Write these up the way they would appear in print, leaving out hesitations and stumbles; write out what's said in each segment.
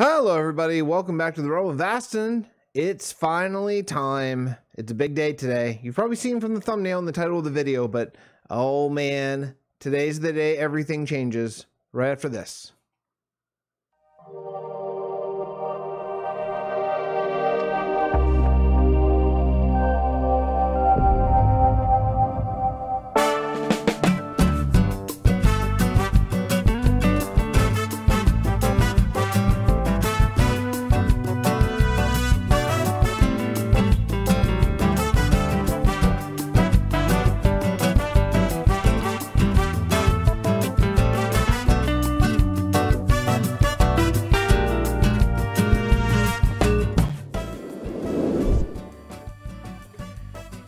Hello everybody, welcome back to the Realm of Vasten. It's finally time. It's a big day today. You've probably seen from the thumbnail and the title of the video, but oh man, today's the day everything changes right after this.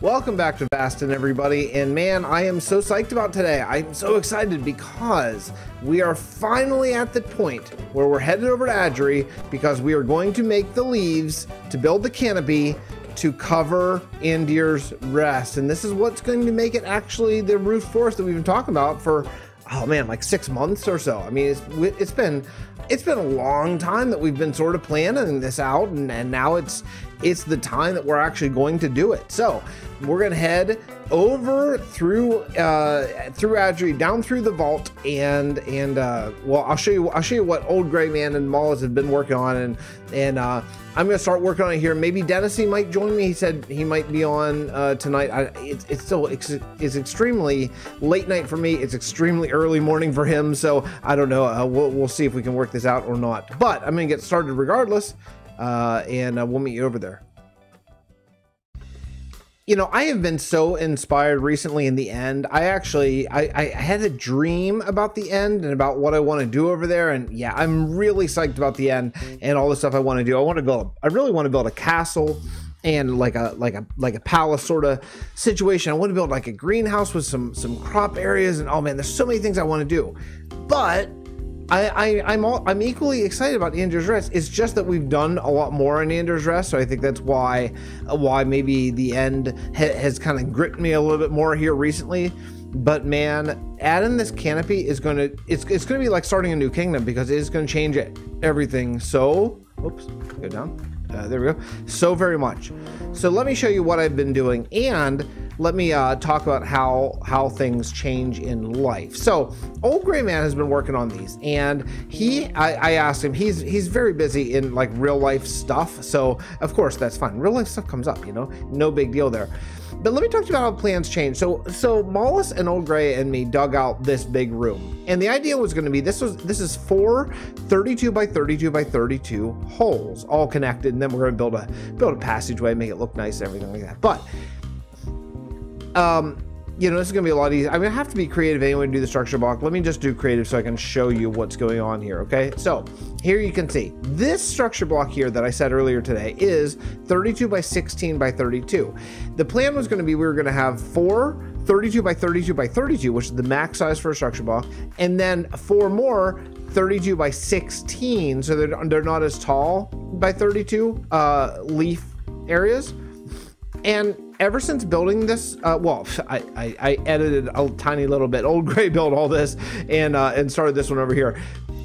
Welcome back to Vasten, everybody, and man, I am so psyched about today. I'm so excited because we are finally at the point where we're headed over to Anduir because we are going to make the leaves to build the canopy to cover Anduir's rest, and this is what's going to make it actually the roof forest that we've been talking about for, oh man, like 6 months or so. I mean, it's been a long time that we've been sort of planning this out, and now it's the time that we're actually going to do it. So we're gonna head over through Anduir, down through the vault, and well, I'll show you what Old Gray Man and Mollis have been working on, and I'm gonna start working on it here. Maybe Dennisy might join me. He said he might be on tonight. It's extremely late night for me. It's extremely early morning for him. So I don't know. We'll see if we can work this out or not. But I'm gonna get started regardless, and we'll meet you over there. You know, I have been so inspired recently in the end. I had a dream about the end and about what I want to do over there. And yeah, I'm really psyched about the end and all the stuff I want to do. I really want to build a castle and like a palace sort of situation. I want to build like a greenhouse with some crop areas, and oh man, there's so many things I want to do. But I'm equally excited about Anduir's Rest. It's just that we've done a lot more in Anduir's Rest, so I think that's why maybe the end has kind of gripped me a little bit more here recently. But man, adding this canopy is gonna be like starting a new kingdom, because it is gonna change everything. So, oops, go down. There we go. So very much. So let me show you what I've been doing, and let me talk about how things change in life. So Old Gray Man has been working on these, and I asked him, he's very busy in like real life stuff, so of course that's fine. Real life stuff comes up, you know, no big deal there. But let me talk to you about how plans change. So Mollis and Old Gray and me dug out this big room, and the idea was going to be this is 4 32 by 32 by 32 holes all connected, and then we're going to build a passageway, make it look nice and everything like that. But you know, this is gonna be a lot easier. I'm gonna have to be creative anyway to do the structure block. Let me just do creative so I can show you what's going on here. Okay, so here you can see this structure block here that I said earlier today is 32 by 16 by 32. The plan was going to be we were going to have 4 32 by 32 by 32, which is the max size for a structure block, and then 4 more 32 by 16, so they're not as tall by 32 leaf areas. And ever since building this, well, I edited a tiny little bit. Old Gray built all this and started this one over here.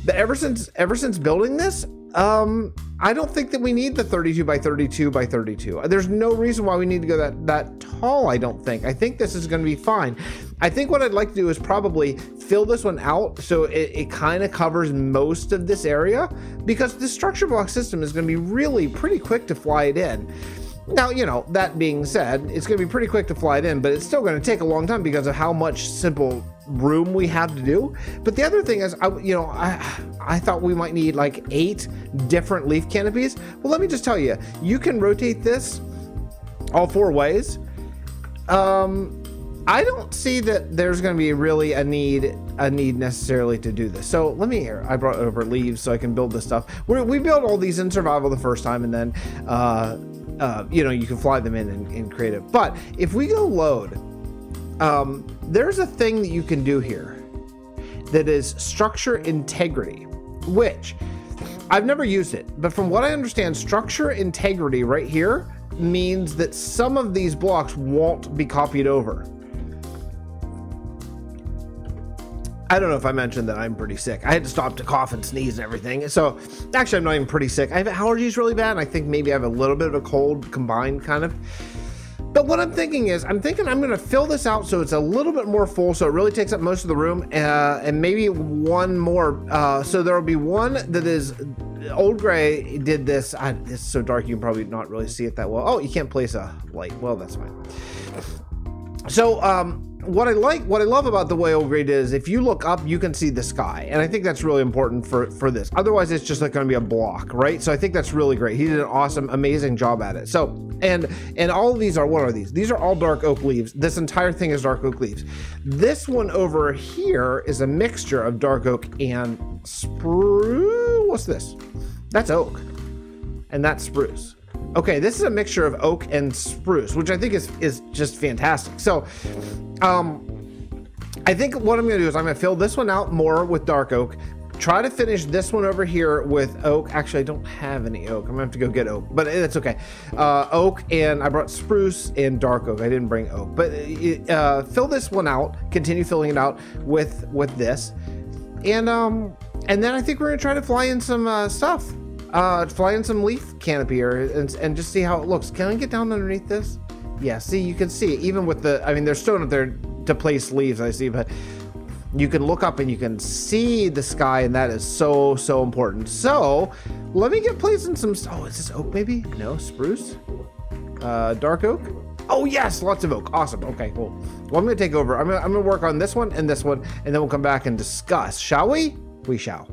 But ever since building this, I don't think that we need the 32 by 32 by 32. There's no reason why we need to go that tall. I don't think. I think this is going to be fine. I think what I'd like to do is probably fill this one out so it kind of covers most of this area, because the structure block system is going to be really pretty quick to fly it in. Now, you know, that being said, it's going to be pretty quick to fly it in, but it's still going to take a long time because of how much simple room we have to do. But the other thing is, I thought we might need like 8 different leaf canopies. Well, let me just tell you, you can rotate this all 4 ways. I don't see that there's going to be really a need necessarily to do this. So let me here. I brought over leaves so I can build this stuff. We built all these in survival the first time, and then you know, you can fly them in creative. But if we go load, there's a thing that you can do here that is structure integrity, which I've never used it, but from what I understand, structure integrity right here means that some of these blocks won't be copied over. I don't know if I mentioned that I'm pretty sick. I had to stop to cough and sneeze and everything. So actually, I'm not even pretty sick. I have allergies really bad. And I think maybe I have a little bit of a cold combined kind of. But what I'm thinking is, I'm going to fill this out so it's a little bit more full, so it really takes up most of the room, and maybe one more. So there will be one that is Old Gray did this. It's so dark you can probably not really see it that well. Oh, you can't place a light. Well, that's fine. So what I love about the way Old Gray is, if you look up, you can see the sky, and I think that's really important for this. Otherwise, it's just like going to be a block, right? So I think that's really great. He did an awesome, amazing job at it. So and all of these are, what are these? These are all dark oak leaves. This entire thing is dark oak leaves. This one over here is a mixture of dark oak and spruce. What's this? That's oak, and that's spruce. Okay, this is a mixture of oak and spruce, which I think is just fantastic. So I think what I'm gonna do is I'm gonna fill this one out more with dark oak, try to finish this one over here with oak. Actually, I don't have any oak. I'm gonna have to go get oak, but it's okay. Oak, and I brought spruce and dark oak. I didn't bring oak, but fill this one out, continue filling it out with this, and then I think we're gonna try to fly in some stuff. Fly in some leaf canopy here and just see how it looks. Can I get down underneath this? Yeah, see, you can see it even with the, I mean, they're still up there to place leaves, I see, but you can look up and you can see the sky, and that is so important. So let me get placing some, oh, is this oak maybe? No, spruce? Dark oak? Oh yes, lots of oak. Awesome. Okay, cool. Well, I'm gonna take over. I'm gonna work on this one, and then we'll come back and discuss. Shall we? We shall.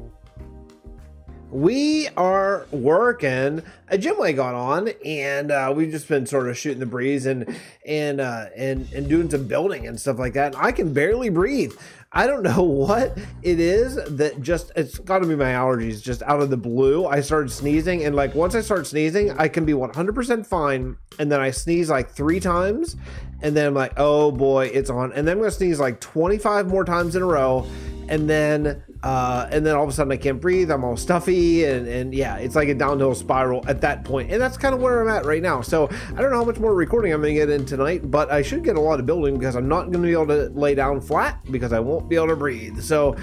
We are working. A gymway got on, and we've just been sort of shooting the breeze and doing some building and stuff like that. And I can barely breathe. I don't know what it is that just, it's got to be my allergies. Just out of the blue, I started sneezing, and like once I start sneezing, I can be 100% fine, and then I sneeze like 3 times, and then I'm like, oh boy, it's on. And then I'm gonna sneeze like 25 more times in a row, and then all of a sudden I can't breathe. I'm all stuffy, and yeah, it's like a downhill spiral at that point. And that's kind of where I'm at right now. So I don't know how much more recording I'm gonna get in tonight, but I should get a lot of building, because I'm not gonna be able to lay down flat because I won't be able to breathe. So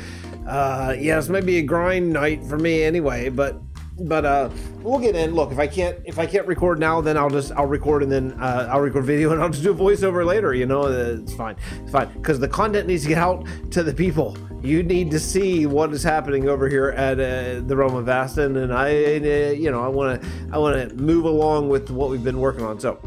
yeah, this might be a grind night for me anyway, but we'll get in. Look, if I can't record now, then I'll record, and then I'll record video, and I'll just do a voiceover later. You know, it's fine, because the content needs to get out to the people. You need to see what is happening over here at the Realm of Vasten, and I want to move along with what we've been working on. So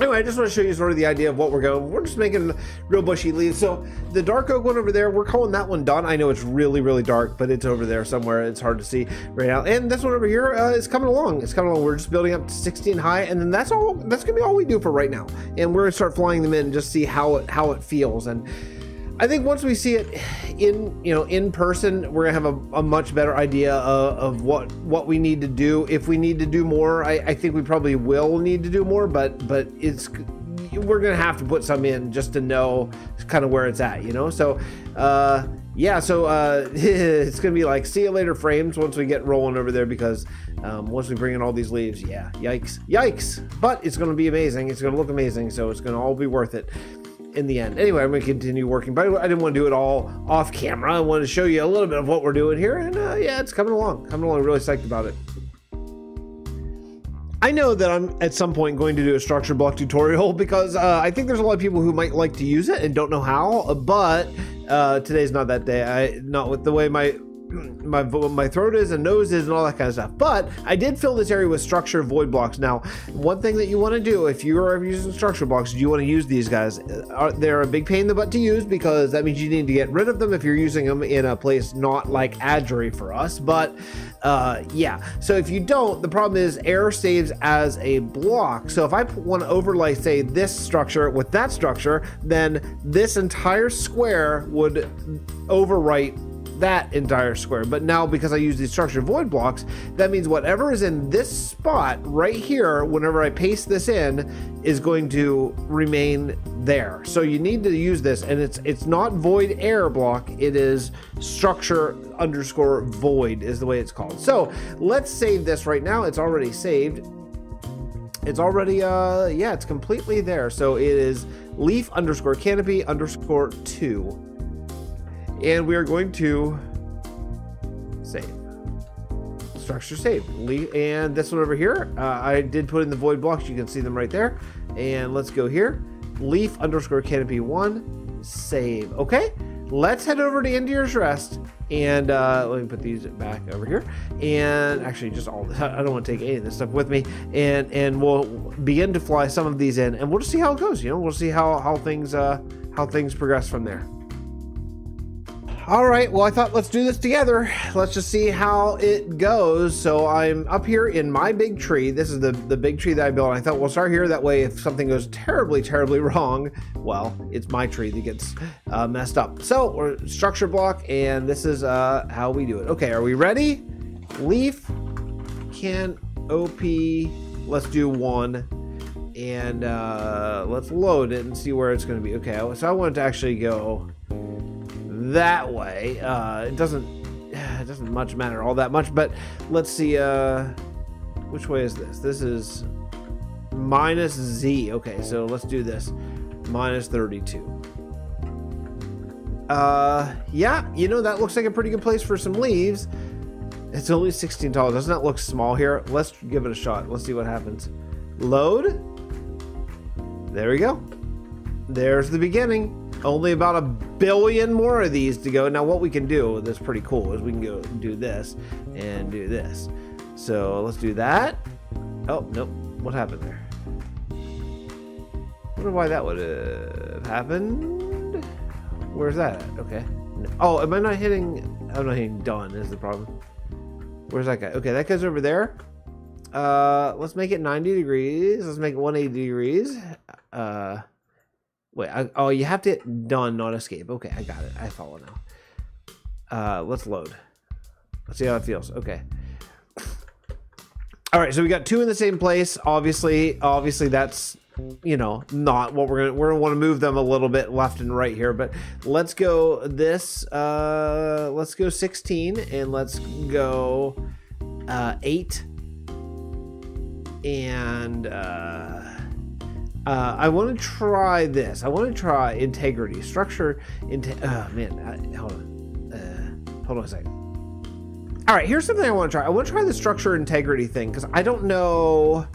anyway, I just want to show you sort of the idea of what we're going. We're just making real bushy leaves. So the dark oak one over there, we're calling that one done. I know it's really dark, but it's over there somewhere. It's hard to see right now. And this one over here is coming along. It's coming along. We're just building up to 16 high, and then that's all. That's gonna be all we do for right now. And we're gonna start flying them in and just see how it feels. And I think once we see it in person, we're gonna have a much better idea of what we need to do. If we need to do more, I think we probably will need to do more, but we're gonna have to put some in just to know kind of where it's at, you know. So yeah, so it's gonna be like see you later frames once we get rolling over there, because once we bring in all these leaves, yeah, yikes, but it's gonna be amazing. It's gonna look amazing, so it's gonna all be worth it in the end. Anyway, I'm gonna continue working, but I didn't want to do it all off camera. I wanted to show you a little bit of what we're doing here, and yeah, it's coming along. Really psyched about it. I know that I'm at some point going to do a structure block tutorial, because I think there's a lot of people who might like to use it and don't know how, but today's not that day. Not with the way my throat is and nose is and all that kind of stuff. But I did fill this area with structure void blocks. Now, one thing that you want to do if you are using structure blocks, you want to use these guys. They're a big pain in the butt to use, because that means you need to get rid of them if you're using them in a place not like Anduir for us. But yeah, so if you don't, the problem is error saves as a block. So if I want to overlay, say, this structure with that structure, then this entire square would overwrite that entire square. But now, because I use these structure void blocks, that means whatever is in this spot right here, whenever I paste this in, is going to remain there. So you need to use this, and it's not void error block, it is structure underscore void is the way it's called. So let's save this right now. It's already saved. It's already yeah, it's completely there. So it is leaf underscore canopy underscore 2. and we are going to save. Structure saved. And this one over here, I did put in the void blocks. You can see them right there. And let's go here. Leaf _ canopy 1. Save. Okay. Let's head over to Anduir's Rest. And let me put these back over here. And actually, just all this. I don't want to take any of this stuff with me. And we'll begin to fly some of these in, and we'll just see how it goes. You know, we'll see how things progress from there. All right, well, I thought let's do this together. Let's just see how it goes. So I'm up here in my big tree. This is the big tree that I built. I thought we'll start here. That way, if something goes terribly, terribly wrong, well, it's my tree that gets messed up. So we're structure block, and this is how we do it. Okay, are we ready? Leaf, can, OP, let's do 1. And let's load it and see where it's going to be. Okay, so I want it to actually go that way. It doesn't much matter all that much, but let's see, which way is this? This is -Z. Okay, so let's do this. -32. Yeah, you know, that looks like a pretty good place for some leaves. It's only 16 tall. Doesn't that look small here? Let's give it a shot. Let's see what happens. Load. There we go. There's the beginning. Only about 1 billion more of these to go. Now what we can do that's pretty cool is we can go do this and do this. So let's do that. Oh, nope. What happened there? I wonder why that would have happened. Where's that at? Okay. Oh, am I not hitting? I'm not hitting done is the problem. Where's that guy? Okay, that guy's over there. Let's make it 90 degrees. Let's make it 180 degrees. Wait, oh, you have to hit done, not escape. Okay, I got it. I follow now. Let's load. Let's see how it feels. Okay. All right, so we got 2 in the same place. Obviously that's, you know, not what we're gonna want to move them a little bit left and right here, but let's go this, let's go 16 and let's go 8 and I want to try this. I want to try integrity structure. Oh man, hold on a second. All right, here's something I want to try. I want to try the structure integrity thing because I don't know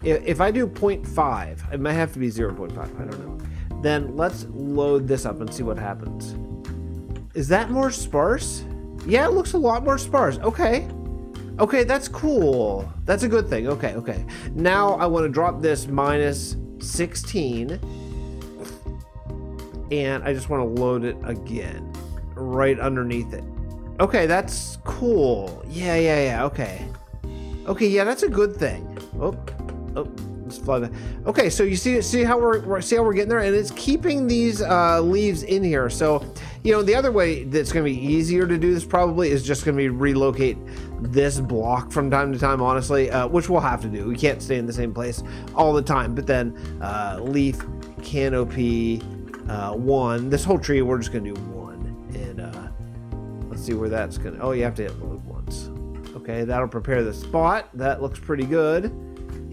if I do 0.5. It might have to be 0.5. I don't know. Then let's load this up and see what happens. Is that more sparse? Yeah, it looks a lot more sparse. Okay. Okay, that's cool. That's a good thing. Okay, okay. Now I want to drop this -16 and I just want to load it again right underneath it. Okay, that's cool. Yeah. Okay, yeah, that's a good thing. Oh, let's fly back. Okay, so you see how we're getting there, and it's keeping these leaves in here. So, you know, the other way that's going to be easier to do this probably is just going to be relocate this block from time to time, honestly, which we'll have to do. We can't stay in the same place all the time. But then leaf canopy 1. This whole tree, we're just going to do 1. And let's see where that's going to... Oh, you have to hit load once. Okay, that'll prepare the spot. That looks pretty good.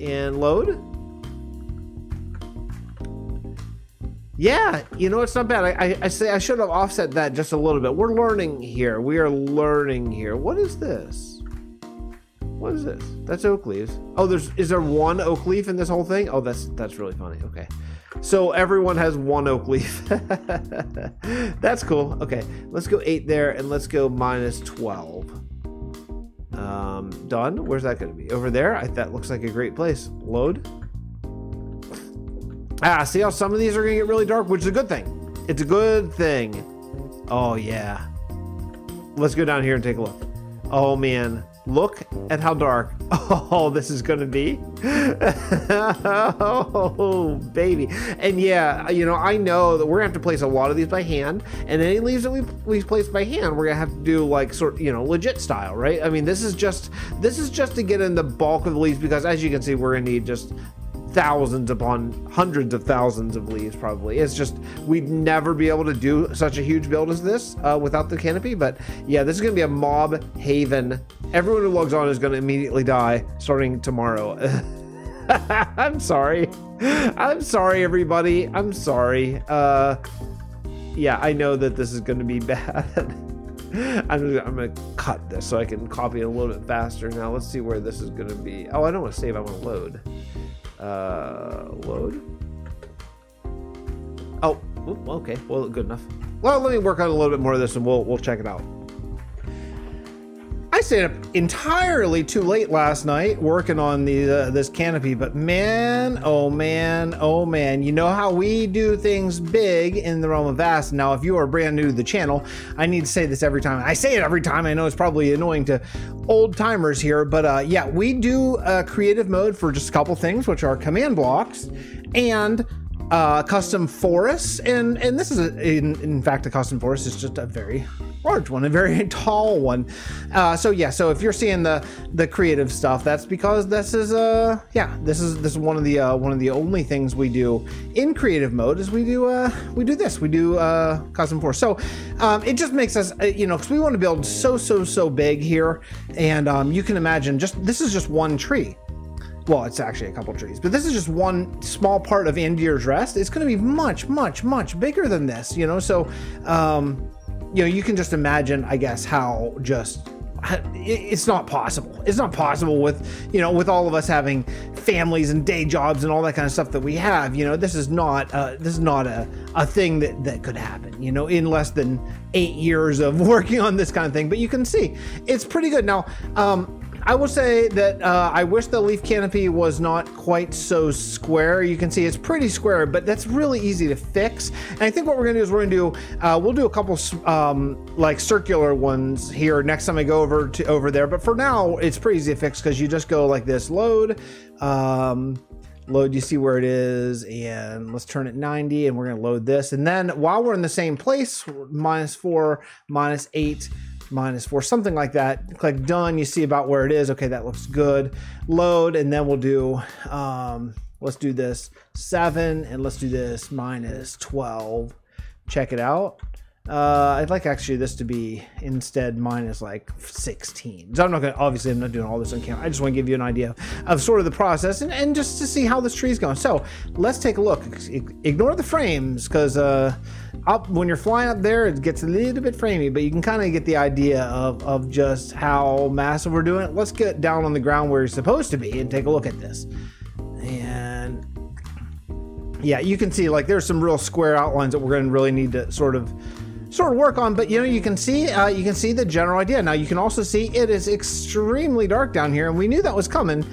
And load. Yeah, you know, it's not bad. I say I should have offset that just a little bit. We're learning here. We are learning here. What is this? What is this? That's oak leaves. Oh, is there 1 oak leaf in this whole thing? Oh, that's really funny. Okay. So everyone has 1 oak leaf. That's cool. Okay, let's go 8 there and let's go -12. Done. Where's that going to be? Over there? That looks like a great place. Load. Ah, see how some of these are going to get really dark, which is a good thing. It's a good thing. Oh, yeah. Let's go down here and take a look. Oh, man. Look at how dark. Oh, this is going to be. Oh, baby. And yeah, you know, I know that we're going to have to place a lot of these by hand. And any leaves that we place by hand, we're going to have to do like you know, legit style, right? I mean, this is just to get in the bulk of the leaves because as you can see, we're going to need just thousands upon hundreds of thousands of leaves probably. It's just we'd never be able to do such a huge build as this without the canopy. But yeah, this is gonna be a mob haven. Everyone who logs on is gonna immediately die starting tomorrow. I'm sorry everybody. I'm sorry. yeah, I know that this is going to be bad. I'm going to cut this so I can copy it a little bit faster. Now let's see where this is going to be. Oh, I don't want to save. I want to load. Load. Oh, okay. Well, good enough. Well, let me work on a little bit more of this and we'll check it out. I stayed up entirely too late last night working on the this canopy, but man, oh man, oh man, you know how we do things big in the Realm of Vasten. Now, if you are brand new to the channel, I need to say this every time. I say it every time. I know it's probably annoying to old timers here, but yeah, we do creative mode for just a couple things, which are command blocks and custom forests, and this is in fact a custom forest. It's just a very large one, a very tall one. So yeah, so if you're seeing the creative stuff, that's because this is yeah, this is one of the only things we do in creative mode is we do custom forest. So it just makes us you know, because we want to build so big here, and you can imagine this is just one tree. Well, it's actually a couple trees, but this is just one small part of Anduir's Rest. It's going to be much bigger than this, you know? So, you know, you can just imagine, I guess, how just, it's not possible. It's not possible with, you know, with all of us having families and day jobs and all that kind of stuff that we have, you know, this is not a thing that could happen, you know, in less than 8 years of working on this kind of thing. But you can see it's pretty good. Now, I will say that I wish the leaf canopy was not quite so square. You can see it's pretty square, but that's really easy to fix. And I think what we're gonna do is we'll do a couple like circular ones here next time I go over there. But for now, it's pretty easy to fix because you just go like this, load, you see where it is, and let's turn it 90, and we're gonna load this. And then while we're in the same place, -4, -8, -4, something like that. Click done. You see about where it is. Okay, that looks good. Load, and then we'll do let's do this 7, and let's do this -12. Check it out. I'd like actually this to be instead minus like 16. So I'm not gonna, obviously I'm not doing all this on camera. I just want to give you an idea of sort of the process and just to see how this tree is going. So let's take a look. Ignore the frames because up when you're flying up there, it gets a little bit framey, but you can kind of get the idea of just how massive we're doing it. Let's get down on the ground where you're supposed to be and take a look at this. And yeah, you can see like there's some real square outlines that we're going to really need to sort of work on, but you know, you can see the general idea. Now you can also see it is extremely dark down here, and we knew that was coming.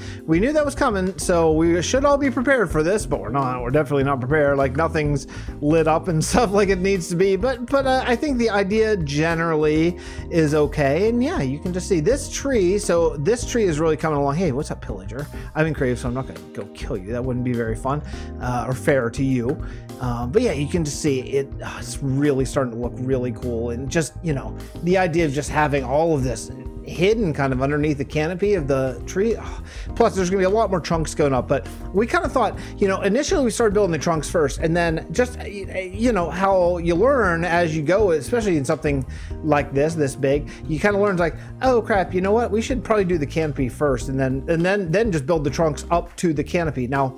So we should all be prepared for this, but we're not. We're definitely not prepared. Like nothing's lit up and stuff like it needs to be. But I think the idea generally is okay. And yeah, you can just see this tree. So this tree is really coming along. Hey, what's up, pillager? I'm in creative, so I'm not gonna go kill you. That wouldn't be very fun or fair to you. But yeah, you can just see it. It's really starting to look really cool, and just, you know, the idea of just having all of this hidden kind of underneath the canopy of the tree. Plus there's gonna be a lot more trunks going up, but we kind of thought, you know, initially we started building the trunks first, and then just, you know, how you learn as you go, especially in something like this big, you kind of learn like, oh crap, you know what, we should probably do the canopy first, and then just build the trunks up to the canopy. Now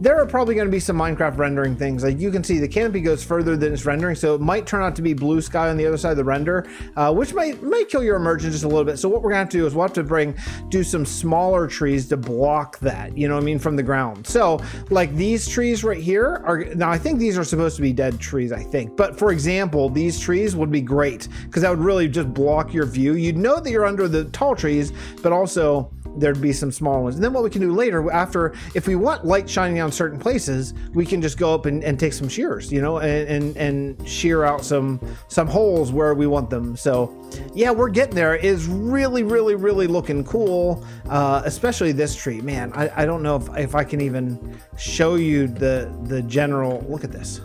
there are probably going to be some Minecraft rendering things. Like you can see the canopy goes further than it's rendering, so it might turn out to be blue sky on the other side of the render, which might kill your immersion just a little bit. So what we're gonna have to do is we'll have to do some smaller trees to block that, you know what I mean, from the ground. So like these trees right here are, now I think these are supposed to be dead trees, I think, but for example, these trees would be great because that would really just block your view. You'd know that you're under the tall trees, but also there'd be some small ones. And then what we can do later, after, if we want light shining on certain places, we can just go up and take some shears, you know, and shear out some holes where we want them. So yeah, we're getting there. It's really looking cool, especially this tree. Man, I don't know if I can even show you the general. Look at this.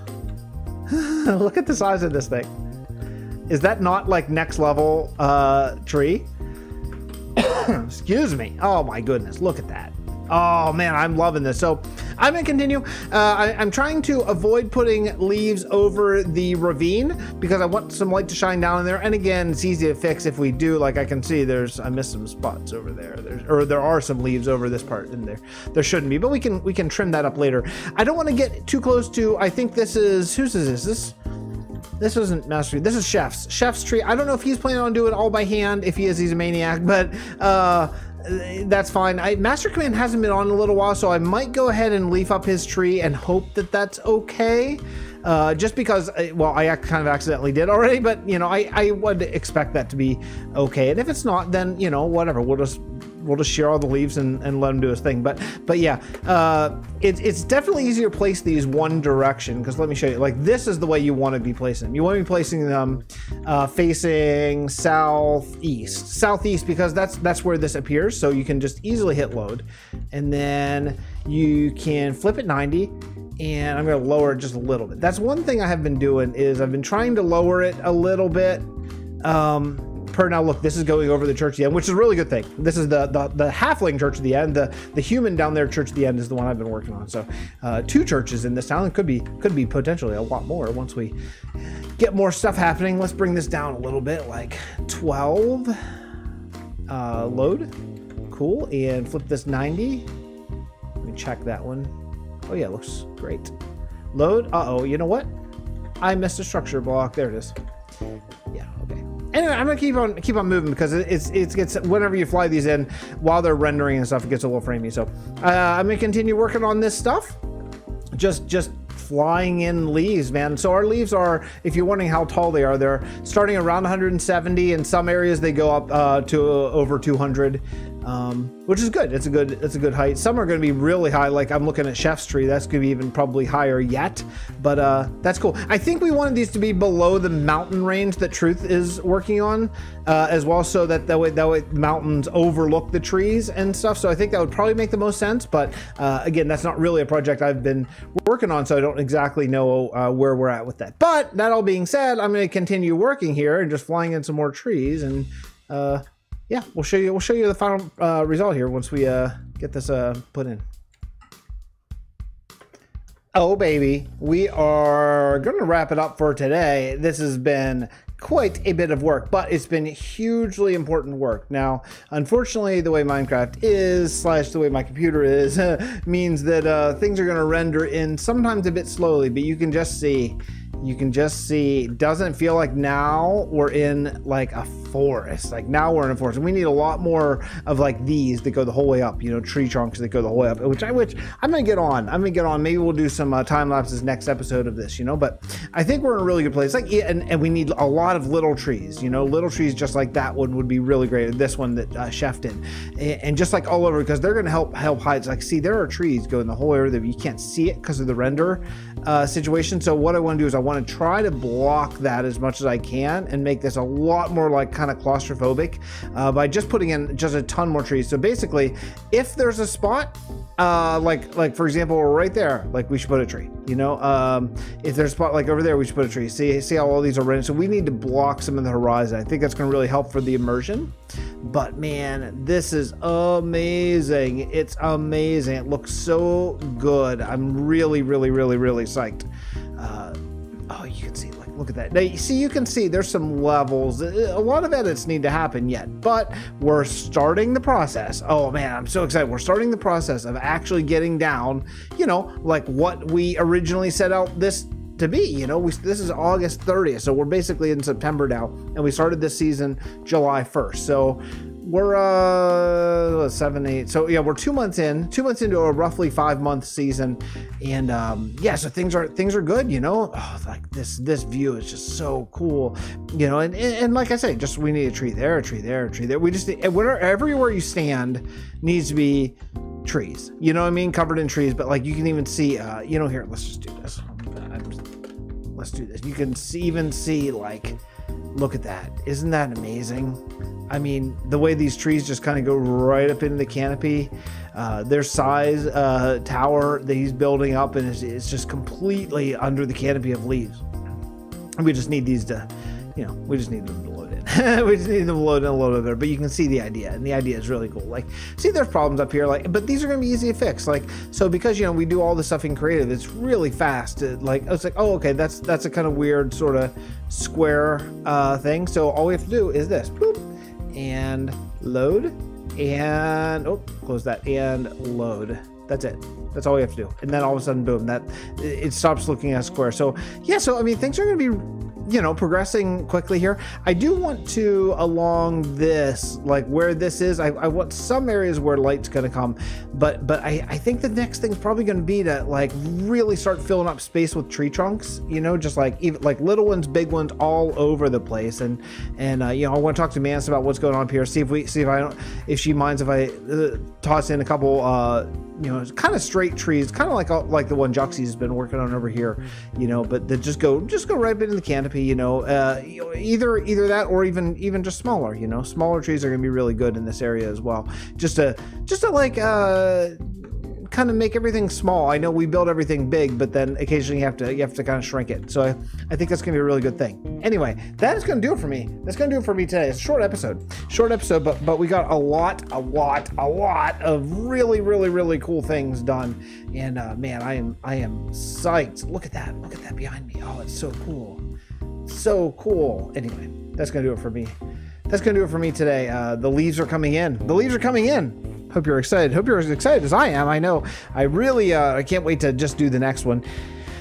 Look at the size of this thing. Is that not like next level tree? Excuse me. Oh my goodness, look at that. Oh man, I'm loving this. So I'm gonna continue. I'm trying to avoid putting leaves over the ravine because I want some light to shine down in there. And again, it's easy to fix if we do. Like I can see I missed some spots over there. There are some leaves over this part in there. There shouldn't be, but we can trim that up later. I don't want to get too close to, I think this is, whose is this? this isn't Master Tree. This is Chef's tree. I don't know if he's planning on doing it all by hand. If he is, he's a maniac, but that's fine. Master Command hasn't been on in a little while, so I might go ahead and leaf up his tree and hope that that's okay. Just because, well, I kind of accidentally did already, but you know, I would expect that to be okay. And if it's not, then you know, whatever. We'll just shear all the leaves and let him do his thing. But yeah, it's definitely easier to place these one direction, because let me show you. Like, this is the way you want to be placing them. You want to be placing them facing southeast, because that's where this appears. So you can just easily hit load, and then you can flip it 90. And I'm going to lower it just a little bit. That's one thing I have been doing, is I've been trying to lower it a little bit. Per now, look, this is going over the church at the end, which is a really good thing. This is the halfling church at the end. The human down there church at the end is the one I've been working on. So 2 churches in this town. It could be potentially a lot more once we get more stuff happening. Let's bring this down a little bit, like 12. Load. Cool. And flip this 90. Let me check that one. Oh yeah, looks great. Load. Uh-oh, you know what? I missed a structure block. There it is. Yeah, okay. Anyway, I'm gonna keep on moving, because it gets, whenever you fly these in while they're rendering and stuff, it gets a little framey. So I'm gonna continue working on this stuff. Just flying in leaves, man. So our leaves are, if you're wondering how tall they are, they're starting around 170. In some areas they go up to over 200. Which is good. It's a good height. Some are going to be really high. Like I'm looking at Chef's tree. That's going to be even probably higher yet, but that's cool. I think we wanted these to be below the mountain range that Truth is working on as well, so that way mountains overlook the trees and stuff. So I think that would probably make the most sense. But again, that's not really a project I've been working on, so I don't exactly know where we're at with that. But that all being said, I'm going to continue working here and just flying in some more trees, and yeah, we'll show you the final result here once we get this put in. Oh baby, we are gonna wrap it up for today. This has been quite a bit of work, but it's been hugely important work. Now, unfortunately, the way Minecraft is, / the way my computer is, means that things are gonna render in sometimes a bit slowly, but you can just see, doesn't feel like now we're in like a forest. Like now we're in a forest, and we need a lot more of like these that go the whole way up, you know, tree trunks that go the whole way up, which I'm gonna get on. Maybe we'll do some time lapses next episode of this, you know, but I think we're in a really good place. Like, and we need a lot of little trees, you know, little trees just like that one would be really great. This one that Chef did, and just like all over, because they're gonna help hide. Like, see, there are trees going the whole area that you can't see it because of the render situation. So what I want to do is I want to try to block that as much as I can and make this a lot more like kind of claustrophobic by just putting in just a ton more trees. So basically, if there's a spot like for example right there, like we should put a tree, you know, if there's a spot like over there, we should put a tree. See how all these are rendered. So we need to block some of the horizon. I think that's going to really help for the immersion. But man, this is amazing. It's amazing. It looks so good. I'm really psyched. Oh, you can see, like, look at that. Now, you can see there's some levels. A lot of edits need to happen yet, but we're starting the process. Oh man, I'm so excited. We're starting the process of actually getting down, you know, like what we originally set out this to be. You know, this is August 30th, so we're basically in September now, and we started this season July 1st. So we're 7, 8. So yeah, we're 2 months into a roughly 5-month season, and yeah, so things are good, you know. Oh, like this view is just so cool, you know. And like I say, just we need a tree there, a tree there, a tree there. We just need, everywhere you stand needs to be trees, you know what I mean, covered in trees. But like you can even see, you know, here, let's just do this. Let's do this. You can even see, like, look at that. Isn't that amazing? I mean, the way these trees just kind of go right up into the canopy, their size tower that he's building up, and it's just completely under the canopy of leaves. And we just need these to, you know, we just need them to load in. We just need them to load in a little bit better, but you can see the idea, and the idea is really cool. Like, see, there's problems up here, like, but these are going to be easy to fix. Like, so because, you know, we do all this stuff in creative, it's really fast. Like, it's like, oh, okay, that's a kind of weird sort of square thing. So all we have to do is this, boop, and load, and oh, close that, and load. That's it. That's all we have to do. And then all of a sudden, boom, that it stops looking at a square. So yeah, so I mean, things are going to be you know, progressing quickly here. I do want to, along this, like where this is, I want some areas where light's going to come, but I think the next thing's probably going to be to like really start filling up space with tree trunks, you know, just like even like little ones, big ones, all over the place. And you know, I want to talk to Mance about what's going on up here. See if she minds if I toss in a couple you know, kind of straight trees, kind of like the one Juxie's been working on over here, you know, but that just go right into the canopy, you know, either that or even just smaller, you know, smaller trees are gonna be really good in this area as well. Just to like kind of make everything small. I know we build everything big, but then occasionally you have to kind of shrink it. So I think that's gonna be a really good thing. Anyway, that is gonna do it for me. That's gonna do it for me today. It's a short episode, but we got a lot of really cool things done. And man, I am psyched. Look at that behind me. Oh, it's so cool. Anyway, that's gonna do it for me. That's gonna do it for me today. The leaves are coming in. Hope you're excited. Hope you're as excited as I am. I know. I really I can't wait to just do the next one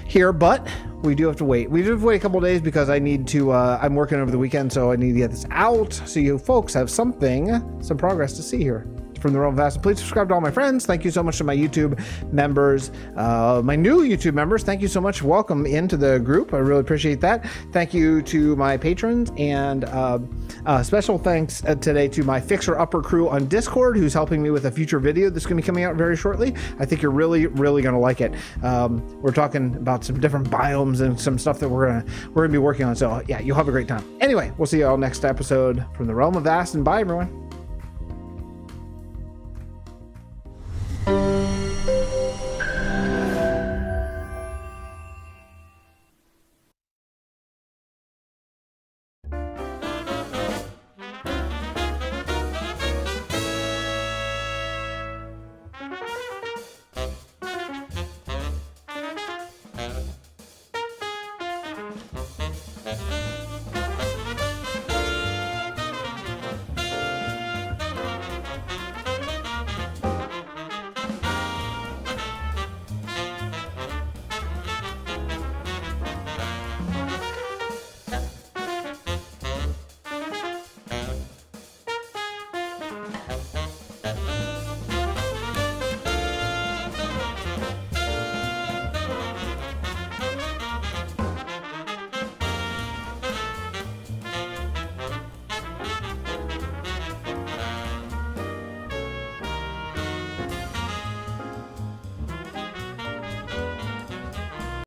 here, but we do have to wait. We do have to wait a couple of days because I need to I'm working over the weekend, so I need to get this out so you folks have some progress to see here from the Realm of Vasten. Please subscribe to all my friends. Thank you so much to my YouTube members, my new YouTube members. Thank you so much. Welcome into the group. I really appreciate that. Thank you to my patrons, and special thanks today to my Fixer Upper crew on Discord, who's helping me with a future video that's going to be coming out very shortly. I think you're really going to like it. We're talking about some different biomes and some stuff that we're gonna be working on. So yeah, you'll have a great time. Anyway, we'll see you all next episode from the Realm of Vasten. Bye, everyone.